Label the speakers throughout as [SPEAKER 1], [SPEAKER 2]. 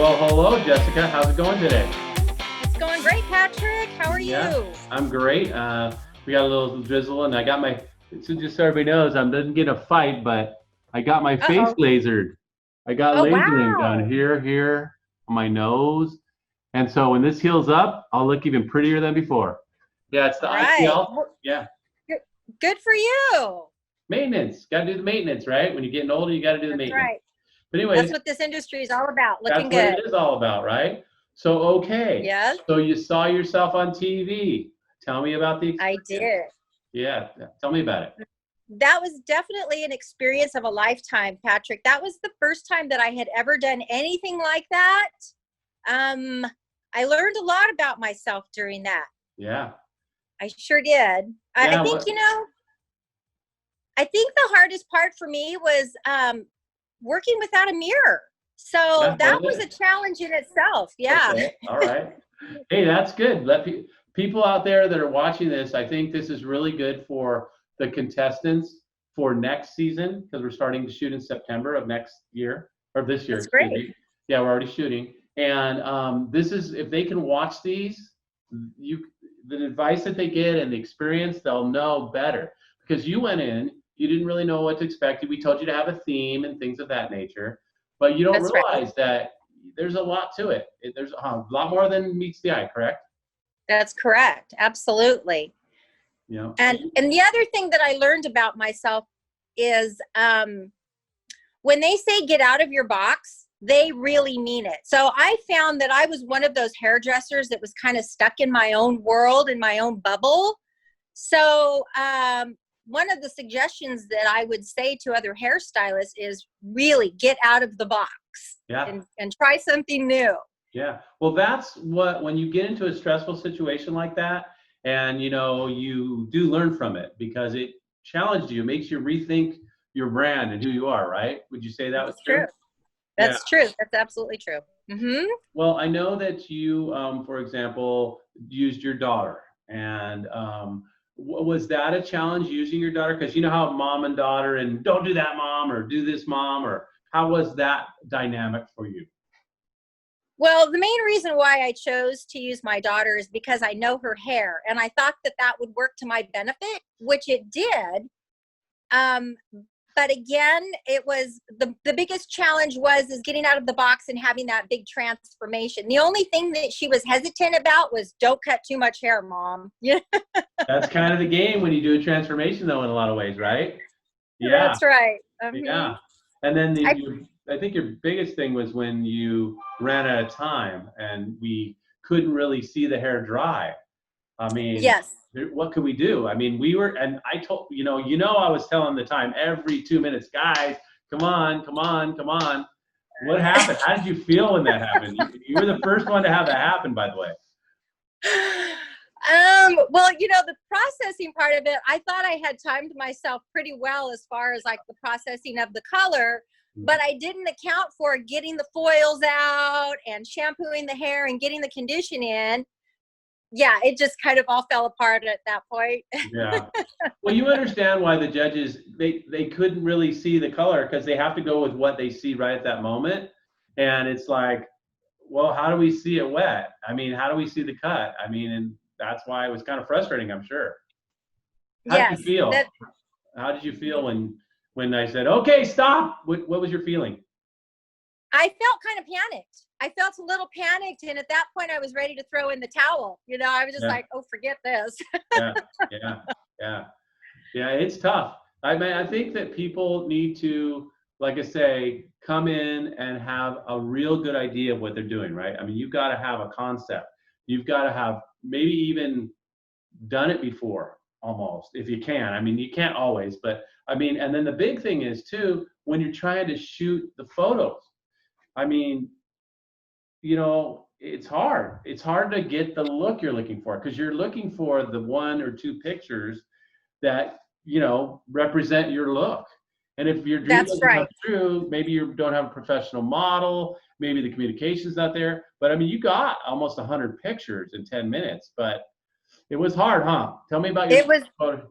[SPEAKER 1] Well, hello, Jessica. How's it going today?
[SPEAKER 2] It's going great, Patrick. How are
[SPEAKER 1] Yeah,
[SPEAKER 2] you?
[SPEAKER 1] I'm great. We got a little drizzle, and I got my. So just so everybody knows, I didn't get a fight, but I got my face
[SPEAKER 2] Uh-oh.
[SPEAKER 1] lasered. I got
[SPEAKER 2] Oh,
[SPEAKER 1] lasering done
[SPEAKER 2] wow.
[SPEAKER 1] here, on my nose, and so when this heals up, I'll look even prettier than before. Yeah, it's the
[SPEAKER 2] All right.
[SPEAKER 1] IPL.
[SPEAKER 2] Well,
[SPEAKER 1] Yeah,
[SPEAKER 2] good, good for you.
[SPEAKER 1] maintenance. Got to do the maintenance, right? When you're getting older, you got to do the
[SPEAKER 2] That's
[SPEAKER 1] maintenance.
[SPEAKER 2] right.
[SPEAKER 1] But
[SPEAKER 2] That's
[SPEAKER 1] anyways,
[SPEAKER 2] what this industry is all about, looking
[SPEAKER 1] that's what it
[SPEAKER 2] good.
[SPEAKER 1] is all about, right? So, okay.
[SPEAKER 2] Yes,
[SPEAKER 1] So you saw yourself on TV. Tell me about the
[SPEAKER 2] I
[SPEAKER 1] experience.
[SPEAKER 2] did.
[SPEAKER 1] Yeah, tell me about it.
[SPEAKER 2] That was definitely an experience of a lifetime, Patrick. That was the first time that I had ever done anything like that. Um, I learned a lot about myself during that.
[SPEAKER 1] Yeah.
[SPEAKER 2] I sure did. I
[SPEAKER 1] Yeah,
[SPEAKER 2] think,
[SPEAKER 1] what?
[SPEAKER 2] I think the hardest part for me was working without a mirror. So
[SPEAKER 1] Yeah,
[SPEAKER 2] that
[SPEAKER 1] was
[SPEAKER 2] was a
[SPEAKER 1] it?
[SPEAKER 2] challenge in itself. Yeah.
[SPEAKER 1] Okay. All right. Hey, that's good. People out there that are watching this, I think this is really good for the contestants for next season because we're starting to shoot in September of next year or this year,
[SPEAKER 2] That's
[SPEAKER 1] excuse
[SPEAKER 2] great.
[SPEAKER 1] me. Yeah, we're already shooting. And this is if they can watch these, you the advice that they get and the experience, they'll know better because you went in, you didn't really know what to expect. We told you to have a theme and things of that nature, but you don't
[SPEAKER 2] That's right.
[SPEAKER 1] realize that there's a lot to it. There's a lot more than meets the eye, correct?
[SPEAKER 2] That's correct. Absolutely.
[SPEAKER 1] You know,
[SPEAKER 2] And the other thing that I learned about myself is when they say get out of your box, they really mean it. So I found that I was one of those hairdressers that was kind of stuck in my own world, in my own bubble. So one of the suggestions that I would say to other hairstylists is really get out of the box
[SPEAKER 1] yeah,
[SPEAKER 2] and try something new.
[SPEAKER 1] yeah. Well, that's what when you get into a stressful situation like that, and you do learn from it because it challenged you, makes you rethink your brand and who you are, right? Would you say that was
[SPEAKER 2] That's
[SPEAKER 1] true?
[SPEAKER 2] true.
[SPEAKER 1] Yeah.
[SPEAKER 2] That's true. That's absolutely true. Mm-hmm.
[SPEAKER 1] Well, I know that you, for example, used your daughter, and was that a challenge using your daughter? Because you know how mom and daughter, and don't do that, mom, or do this, mom, or how was that dynamic for you?
[SPEAKER 2] Well, the main reason why I chose to use my daughter is because I know her hair, and I thought that that would work to my benefit, which it did. Um, but again, it was the biggest challenge was is getting out of the box and having that big transformation. The only thing that she was hesitant about was don't cut too much hair, mom. Yeah,
[SPEAKER 1] That's kind of the game when you do a transformation, though, in a lot of ways, right? Yeah,
[SPEAKER 2] that's right.
[SPEAKER 1] yeah. And then
[SPEAKER 2] I
[SPEAKER 1] I think your biggest thing was when you ran out of time and we couldn't really see the hair dry. I mean,
[SPEAKER 2] yes.
[SPEAKER 1] what could we do? I mean, and I told, I was telling the time every 2 minutes, guys, come on, come on, come on. What happened? How did you feel when that happened? You were the first one to have that happen, by the way.
[SPEAKER 2] Well, the processing part of it, I thought I had timed myself pretty well as far as like the processing of the color, but I didn't account for getting the foils out and shampooing the hair and getting the condition in. Yeah, it just kind of all fell apart at that point.
[SPEAKER 1] Yeah. Well, you understand why the judges they couldn't really see the color because they have to go with what they see right at that moment. And it's like, well, how do we see it wet? I mean, how do we see the cut? I mean, and that's why it was kind of frustrating, I'm sure. How did you
[SPEAKER 2] Yes,
[SPEAKER 1] feel?
[SPEAKER 2] that
[SPEAKER 1] How did you feel when I said, "Okay, stop"? What was your feeling?
[SPEAKER 2] I felt kind of panicked. I felt a little panicked, and at that point I was ready to throw in the towel. I was just
[SPEAKER 1] Yeah,
[SPEAKER 2] like, "Oh, forget this."
[SPEAKER 1] yeah, yeah, yeah. Yeah, it's tough. I mean, I think that people need to, like I say, come in and have a real good idea of what they're doing, right? I mean, you've got to have a concept. You've got to have maybe even done it before, almost, if you can. I mean, you can't always, but I mean, and then the big thing is too, when you're trying to shoot the photos, I mean, it's hard. It's hard to get the look you're looking for because you're looking for the one or two pictures that represent your look. And if your dream
[SPEAKER 2] That's
[SPEAKER 1] doesn't come
[SPEAKER 2] right.
[SPEAKER 1] true, maybe you don't have a professional model, maybe the communication's not there. But I mean, you got almost 100 pictures in 10 minutes. But It was hard, huh? Tell me about your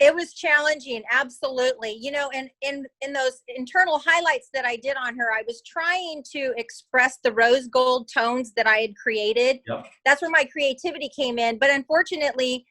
[SPEAKER 2] It was challenging, absolutely. You know, and in those internal highlights that I did on her, I was trying to express the rose gold tones that I had created.
[SPEAKER 1] Yep.
[SPEAKER 2] That's where my creativity came in. But unfortunately,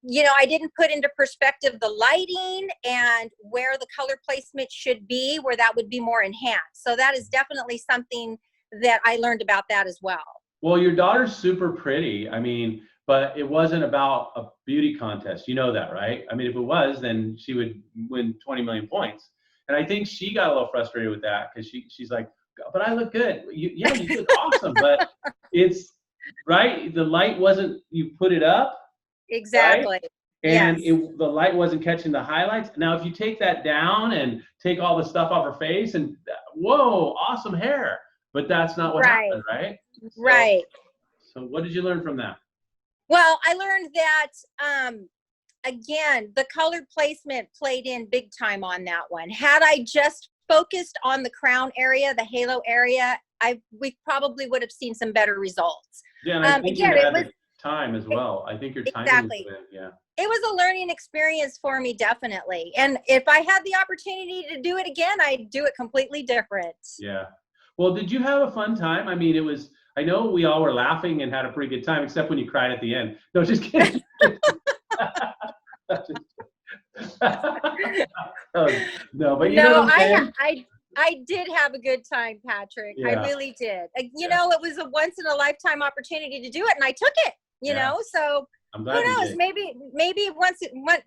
[SPEAKER 2] you know, I didn't put into perspective the lighting and where the color placement should be, where that would be more enhanced. So that is definitely something that I learned about that as well.
[SPEAKER 1] Well, your daughter's super pretty. I mean, but it wasn't about a beauty contest. You know that, right? I mean, if it was, then she would win 20 million points. And I think she got a little frustrated with that because she's like, but I look good. Yeah, you look awesome. But it's right. The light wasn't, you put it up.
[SPEAKER 2] Exactly.
[SPEAKER 1] Right? And
[SPEAKER 2] Yes.
[SPEAKER 1] the light wasn't catching the highlights. Now, if you take that down and take all the stuff off her face and whoa, awesome hair. But that's not what happened, right?
[SPEAKER 2] Right.
[SPEAKER 1] So what did you learn from that?
[SPEAKER 2] Well, I learned that, again, the color placement played in big time on that one. Had I just focused on the crown area, the halo area, we probably would have seen some better results.
[SPEAKER 1] Yeah, and I think again, it was time as well. I think your timing was good. Yeah.
[SPEAKER 2] It was a learning experience for me, definitely. And if I had the opportunity to do it again, I'd do it completely different.
[SPEAKER 1] Yeah. Well, did you have a fun time? I mean, I know we all were laughing and had a pretty good time, except when you cried at the end. No, just kidding. No, but you know what I'm saying?
[SPEAKER 2] I did have a good time, Patrick.
[SPEAKER 1] Yeah.
[SPEAKER 2] I really did. You know, it was a once in a lifetime opportunity to do it, and I took it. You know, so
[SPEAKER 1] I'm glad
[SPEAKER 2] who knows?
[SPEAKER 1] did.
[SPEAKER 2] Maybe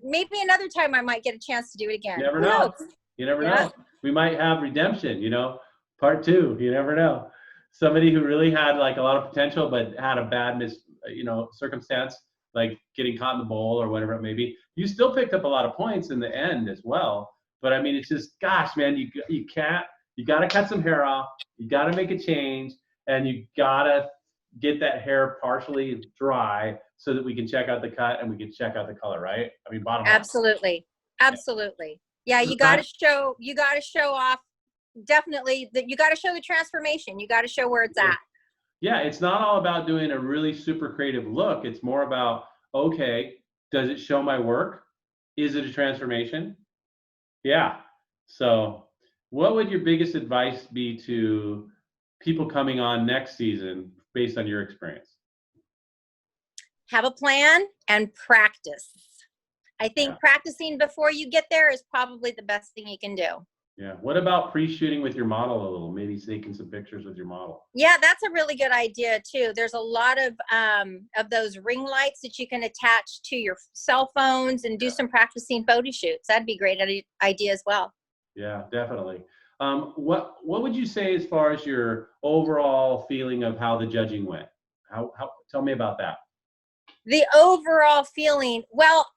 [SPEAKER 2] maybe another time I might get a chance to do it again.
[SPEAKER 1] You never know. You never know. We might have redemption. You know, part 2. You never know. Somebody who really had like a lot of potential, but had a bad circumstance, like getting caught in the bowl or whatever it may be. You still picked up a lot of points in the end as well. But I mean, it's just, gosh, man, you got to cut some hair off. You got to make a change, and you got to get that hair partially dry so that we can check out the cut and we can check out the color, right? I mean, bottom line.
[SPEAKER 2] Absolutely. Yeah, you got to show off. Definitely that you got to show the transformation. You got to show where it's at.
[SPEAKER 1] Yeah, it's not all about doing a really super creative look. It's more about, okay, does it show my work? Is it a transformation? Yeah. So what would your biggest advice be to people coming on next season based on your experience?
[SPEAKER 2] Have a plan and practice. I think practicing before you get there is probably the best thing you can do.
[SPEAKER 1] Yeah. What about pre-shooting with your model a little? Maybe taking some pictures with your model.
[SPEAKER 2] Yeah, that's a really good idea too. There's a lot of those ring lights that you can attach to your cell phones and do some practicing photo shoots. That'd be a great idea as well.
[SPEAKER 1] Yeah, definitely. What would you say as far as your overall feeling of how the judging went? How tell me about that.
[SPEAKER 2] The overall feeling, well,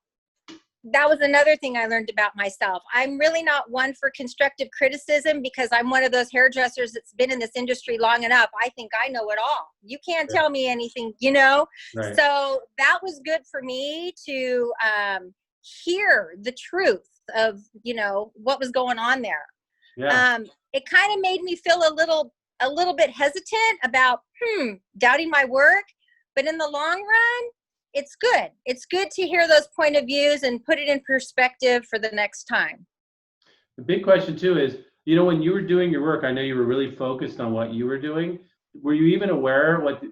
[SPEAKER 2] that was another thing I learned about myself. I'm really not one for constructive criticism because I'm one of those hairdressers that's been in this industry long enough. I think I know it all. You can't tell me anything, you know? Right. So that was good for me to hear the truth of, you know, what was going on there. Yeah. It kind of made me feel a little bit hesitant about, doubting my work. But in the long run, it's good. It's good to hear those point of views and put it in perspective for the next time.
[SPEAKER 1] The big question too is, you know, when you were doing your work, I know you were really focused on what you were doing. Were you even aware what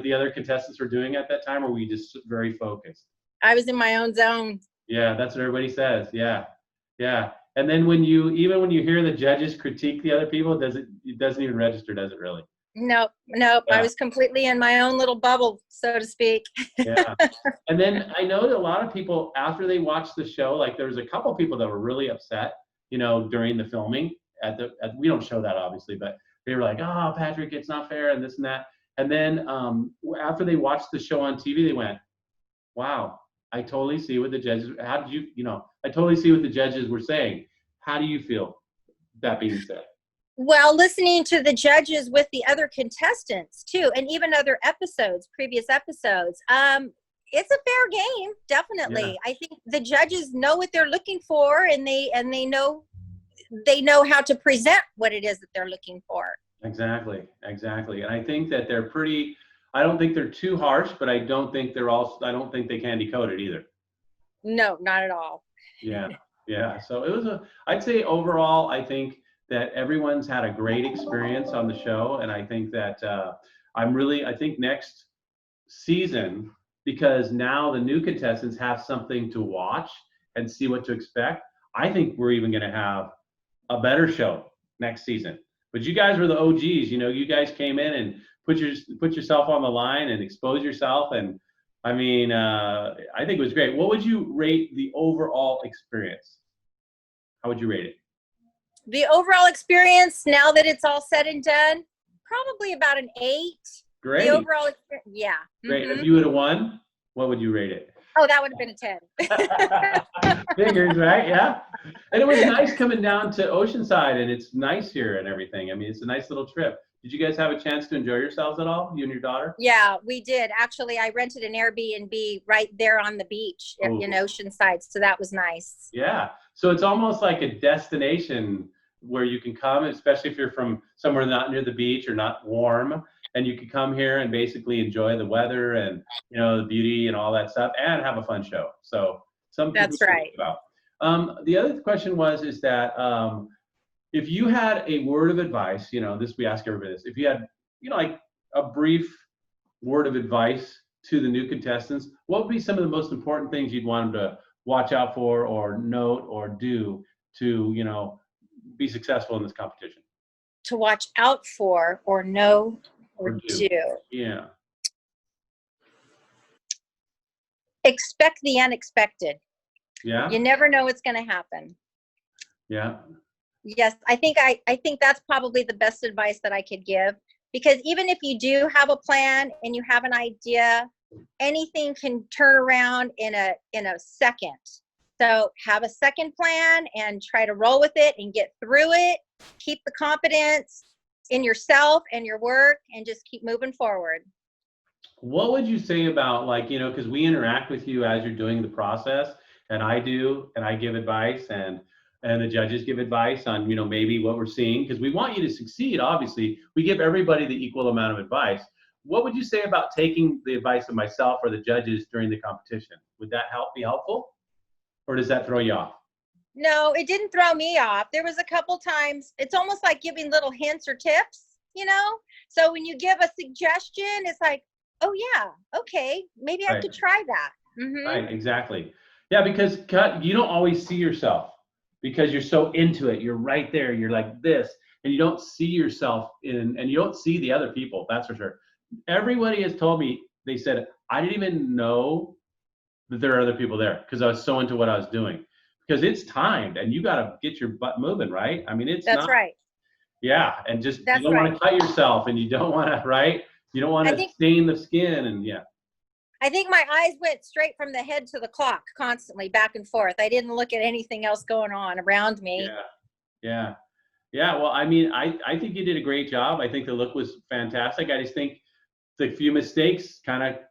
[SPEAKER 1] the other contestants were doing at that time, or were you just very focused?
[SPEAKER 2] I was in my own zone.
[SPEAKER 1] Yeah, that's what everybody says. Yeah. Yeah. And then when you hear the judges critique the other people, it doesn't even register, does it really?
[SPEAKER 2] Nope. Yeah. I was completely in my own little bubble, so to speak.
[SPEAKER 1] Yeah. And then I know that a lot of people, after they watched the show, like there was a couple of people that were really upset, you know, during the filming. We don't show that obviously, but they were like, "Oh, Patrick, it's not fair," and this and that. And then after they watched the show on TV, they went, "Wow, I totally see what the judges. How did I totally see what the judges were saying. How do you feel?" That being said.
[SPEAKER 2] Well, listening to the judges with the other contestants too, and even other previous episodes, it's a fair game, definitely. Yeah. I think the judges know what they're looking for, and they know how to present what it is that they're looking for.
[SPEAKER 1] Exactly. And I think that they're pretty. I don't think they're too harsh, but I don't think I don't think they can decode it either.
[SPEAKER 2] No, not at all.
[SPEAKER 1] Yeah, yeah. So it was I'd say overall, I think that everyone's had a great experience on the show, and I think that I think next season, because now the new contestants have something to watch and see what to expect. I think we're even going to have a better show next season. But you guys were the OGs. You know, you guys came in and put yourself on the line and expose yourself. And I mean, I think it was great. What would you rate the overall experience? How would you rate it?
[SPEAKER 2] The overall experience, now that it's all said and done, probably about an 8.
[SPEAKER 1] Great.
[SPEAKER 2] The overall experience, yeah.
[SPEAKER 1] Great. If you would have won, what would you rate it?
[SPEAKER 2] Oh, that would have been a 10.
[SPEAKER 1] Figures, right? Yeah. And it was nice coming down to Oceanside, and it's nice here and everything. I mean, it's a nice little trip. Did you guys have a chance to enjoy yourselves at all, you and your daughter?
[SPEAKER 2] Yeah, we did. Actually, I rented an Airbnb right there on the beach in Oceanside, so that was nice.
[SPEAKER 1] Yeah. So it's almost like a destination where you can come, especially if you're from somewhere not near the beach or not warm, and you can come here and basically enjoy the weather and, you know, the beauty and all that stuff, and have a fun show. So something
[SPEAKER 2] that's right.
[SPEAKER 1] About. The other question is that if you had a word of advice, you know, this we ask everybody this, if you had, you know, like a brief word of advice to the new contestants, what would be some of the most important things you'd want them to watch out for or note or do to, you know, be successful in this competition?
[SPEAKER 2] To watch out for or know or do.
[SPEAKER 1] Yeah.
[SPEAKER 2] Expect the unexpected.
[SPEAKER 1] Yeah.
[SPEAKER 2] You never know what's going to happen.
[SPEAKER 1] Yeah.
[SPEAKER 2] Yes, I think that's probably the best advice that I could give, because even if you do have a plan and you have an idea, anything can turn around in a second. So have a second plan and try to roll with it and get through it. Keep the confidence in yourself and your work and just keep moving forward.
[SPEAKER 1] What would you say about, like, you know, because we interact with you as you're doing the process, and I do, and I give advice, and the judges give advice on, you know, maybe what we're seeing, because we want you to succeed. Obviously, we give everybody the equal amount of advice. What would you say about taking the advice of myself or the judges during the competition? Would that be helpful? Or does that throw you off?
[SPEAKER 2] No, it didn't throw me off. There was a couple times, it's almost like giving little hints or tips, you know? So when you give a suggestion, it's like, oh yeah, okay, maybe I could try that. Mm-hmm.
[SPEAKER 1] Right, exactly. Yeah, because you don't always see yourself because you're so into it. You're right there. You're like this, and you don't see yourself and you don't see the other people. That's for sure. Everybody has told me, they said, I didn't even know that there are other people there because I was so into what I was doing. Because it's timed and you got to get your butt moving, right? I mean,
[SPEAKER 2] That's right.
[SPEAKER 1] Yeah, and just you don't want to cut yourself, and you don't want to, right? You don't want to stain the skin, and yeah.
[SPEAKER 2] I think my eyes went straight from the head to the clock constantly, back and forth. I didn't look at anything else going on around me.
[SPEAKER 1] Yeah. Well, I mean, I think you did a great job. I think the look was fantastic. I just think the few mistakes kind of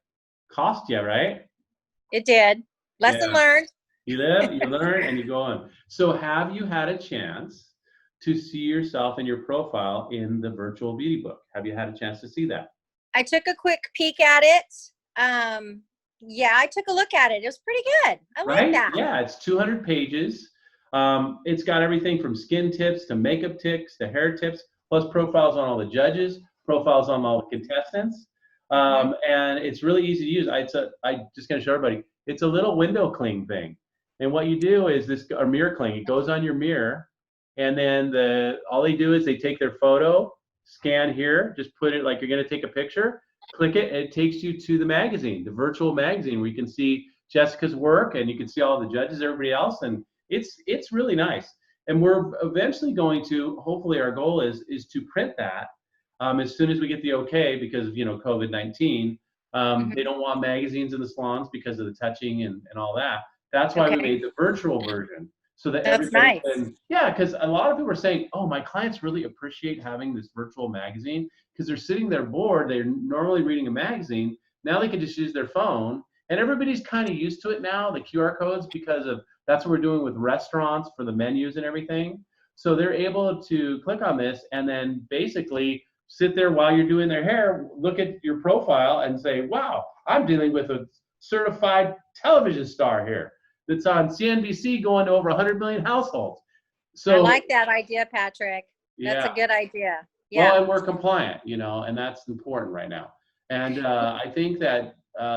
[SPEAKER 1] cost you, right?
[SPEAKER 2] It did. Lesson learned.
[SPEAKER 1] You live, you learn, and you go on. So have you had a chance to see yourself and your profile in the virtual beauty book? Have you had a chance to see that?
[SPEAKER 2] I took a quick peek at it. Yeah, I took a look at it. It was pretty good. I like that.
[SPEAKER 1] Yeah, it's 200 pages. It's got everything from skin tips to makeup tips to hair tips, plus profiles on all the judges, profiles on all the contestants. And it's really easy to use. I just gonna show everybody. It's a little window cling thing. And what you do is a mirror cling. It goes on your mirror, and then all they do is they take their photo, scan here, just put it like you're gonna take a picture, click it, and it takes you to the magazine, the virtual magazine, where you can see Jessica's work and you can see all the judges, everybody else, and it's really nice. And we're eventually going to, hopefully our goal is to print that as soon as we get the okay, because of, you know, COVID-19. They don't want magazines in the salons because of the touching and all that. That's why we made the virtual version, so that everybody can, because a lot of people are saying, oh, my clients really appreciate having this virtual magazine because they're sitting there bored. They're normally reading a magazine. Now they can just use their phone, and everybody's kind of used to it now, the QR codes, because of that's what we're doing with restaurants for the menus and everything. So they're able to click on this and then basically sit there while you're doing their hair, look at your profile and say, wow, I'm dealing with a certified television star here that's on CNBC going to over 100 million households. So
[SPEAKER 2] I like that idea, Patrick. That's
[SPEAKER 1] yeah.
[SPEAKER 2] a good idea. Yeah.
[SPEAKER 1] Well, and we're compliant, you know, and that's important right now. And I think that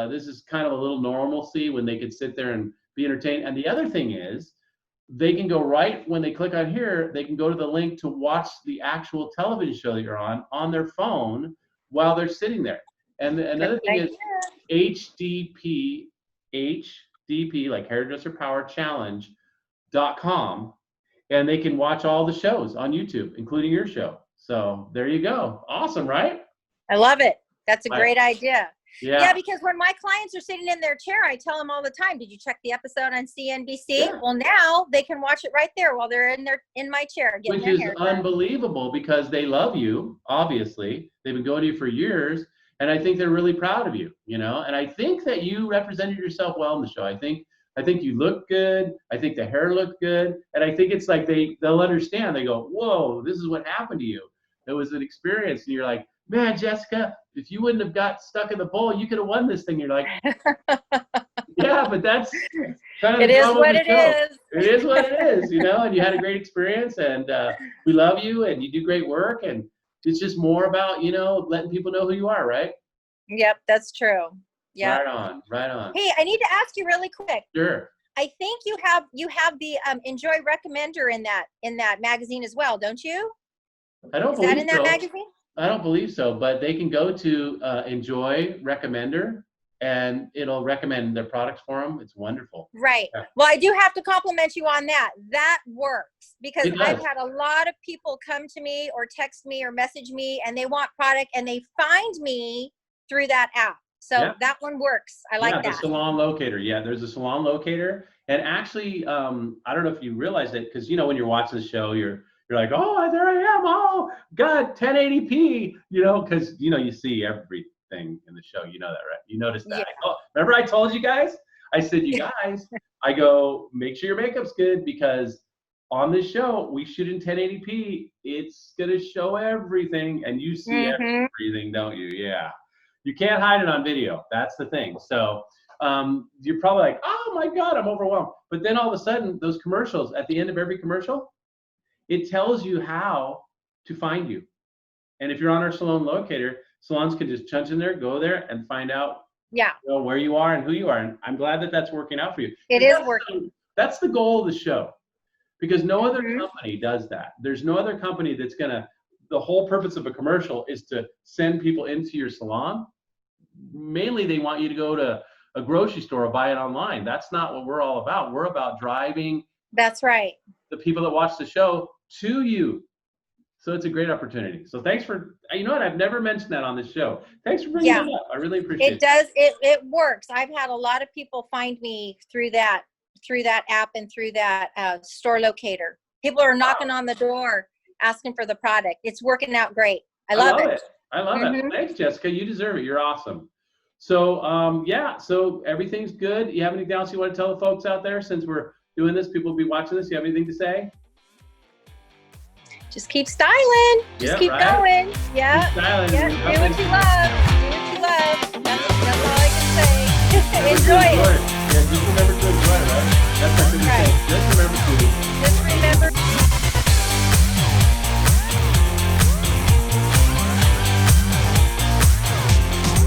[SPEAKER 1] this is kind of a little normalcy when they could sit there and be entertained. And the other thing is, they can go right when they click on here, they can go to the link to watch the actual television show that you're on their phone while they're sitting there. And another thing is HDP, like Hairdresser Power Challenge.com, and they can watch all the shows on YouTube, including your show. So there you go. Awesome, right?
[SPEAKER 2] I love it. That's a great idea.
[SPEAKER 1] Yeah,
[SPEAKER 2] because when my clients are sitting in their chair, I tell them all the time, did you check the episode on CNBC?
[SPEAKER 1] Yeah.
[SPEAKER 2] Well, now they can watch it right there while they're in my chair getting
[SPEAKER 1] which
[SPEAKER 2] their
[SPEAKER 1] is
[SPEAKER 2] hair done.
[SPEAKER 1] unbelievable because they love you, obviously. They've been going to you for years, and I think they're really proud of you, you know? And I think that you represented yourself well in the show. I think you look good. I think the hair looked good. And I think it's like they'll understand. They go, whoa, this is what happened to you. It was an experience. And you're like, man, Jessica, if you wouldn't have got stuck in the bowl, you could have won this thing. You're like, yeah, but that's kind of
[SPEAKER 2] it is what it is.
[SPEAKER 1] It is what it is, you know, and you had a great experience, and we love you, and you do great work, and it's just more about, you know, letting people know who you are, right?
[SPEAKER 2] Yep, that's true. Yeah.
[SPEAKER 1] Right on.
[SPEAKER 2] Hey, I need to ask you really quick.
[SPEAKER 1] Sure.
[SPEAKER 2] I think you have the Enjoy Recommender in that magazine as well, don't you?
[SPEAKER 1] I don't
[SPEAKER 2] Is
[SPEAKER 1] believe
[SPEAKER 2] that in that magazine?
[SPEAKER 1] I don't believe so, but they can go to Enjoy Recommender, and it'll recommend their products for them. It's wonderful.
[SPEAKER 2] Right.
[SPEAKER 1] Yeah.
[SPEAKER 2] Well, I do have to compliment you on that. That works because
[SPEAKER 1] It does.
[SPEAKER 2] I've had a lot of people come to me or text me or message me and they want product and they find me through that app. So that one works. I like that.
[SPEAKER 1] The salon locator. Yeah, there's a salon locator. And actually, I don't know if you realize it, because, you know, when you're watching the show, you're like, oh, there I am. Oh, God, 1080p, you know, because, you know, you see everything in the show. You know that, right? You noticed that.
[SPEAKER 2] Yeah.
[SPEAKER 1] Oh, remember I told you guys? I said, you guys, I go, make sure your makeup's good, because on this show, we shoot in 1080p. It's going to show everything, and you see everything, don't you? Yeah. You can't hide it on video. That's the thing. So you're probably like, oh, my God, I'm overwhelmed. But then all of a sudden, those commercials, at the end of every commercial, it tells you how to find you. And if you're on our salon locator, salons can just punch in there, go there, and find out you know, where you are and who you are. And I'm glad that that's working out for you.
[SPEAKER 2] It is working.
[SPEAKER 1] That's the goal of the show, because no other company does that. There's no other company that's going to, the whole purpose of a commercial is to send people into your salon. Mainly they want you to go to a grocery store or buy it online. That's not what we're all about. We're about driving
[SPEAKER 2] That's right.
[SPEAKER 1] the people that watch the show to you. So it's a great opportunity. So thanks for, you know what, I've never mentioned that on this show. Thanks for bringing it up. I really appreciate it.
[SPEAKER 2] It does. It works. I've had a lot of people find me through that app and through that store locator. People are knocking on the door asking for the product. It's working out great. I love it.
[SPEAKER 1] I love it. Thanks, Jessica. You deserve it. You're awesome. So so everything's good. You have anything else you want to tell the folks out there, since we're doing this? People will be watching this. You have anything to say?
[SPEAKER 2] Just keep styling. Just keep going. Yeah.
[SPEAKER 1] Keep styling.
[SPEAKER 2] Yeah. Do what you love. Do what you love. That's all I can say. Enjoy it.
[SPEAKER 1] Yeah, just remember